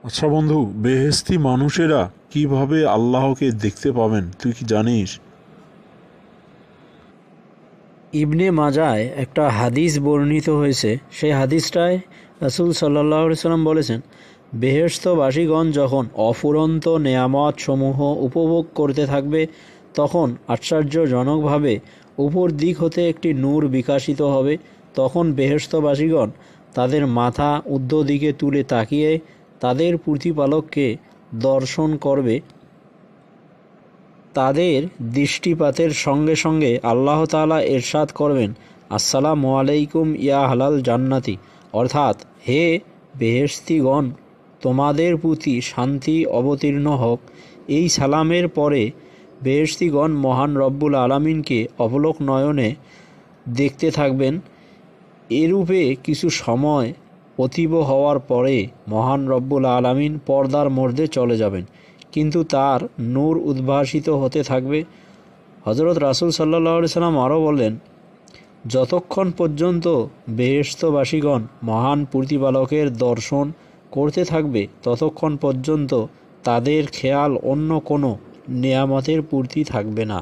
আচ্ছা বন্ধু, বেহেশতি মানুষেরা কিভাবে আল্লাহকে দেখতে পাবেন তুই কি জানিস? ইবনে মাজায় একটা হাদিস বর্ণিত হয়েছে। সেই হাদিসটায় রাসূল সাল্লাল্লাহু আলাইহি সাল্লাম বলেছেন, বেহেশতবাসীগণ যখন অফুরন্ত নেয়ামত সমূহ উপভোগ করতে থাকবে তখন আশ্চর্যজনকভাবে উপর দিক হতে একটি নূর বিকাশিত হবে। তখন বেহেশতবাসীগণ তাদের মাথা ঊর্ধ্ব দিকে তুলে তাকিয়ে তাদের প্রতিপালককে দর্শন করবে। তাদের দৃষ্টিপাতের সঙ্গে সঙ্গে আল্লাহ তাআলা ইরশাদ করবেন, আসসালামু আলাইকুম ইয়া হালাল জান্নাতি, অর্থাৎ হে বেহেশতিগণ, তোমাদের প্রতি শান্তি অবতীর্ণ হোক। এই সালামের পরে বেহেশতিগণ মহান রব্বুল আলামিনকে অবলোক নয়নে দেখতে থাকবেন। এরূপে কিছু সময় অতীব হওয়ার পরে মহান রব্বুল আলামিন পর্দার মধ্যে চলে যাবেন, কিন্তু তার নূর উদ্ভাসিত হতে থাকবে। হযরত রাসূল সাল্লাল্লাহু আলাইহি সাল্লাম আরও বললেন, যতক্ষণ পর্যন্ত বেহেশতবাসীগণ মহান প্রতিপালকের দর্শন করতে থাকবে ততক্ষণ পর্যন্ত তাদের খেয়াল অন্য কোনো নেয়ামতের প্রতি থাকবে না।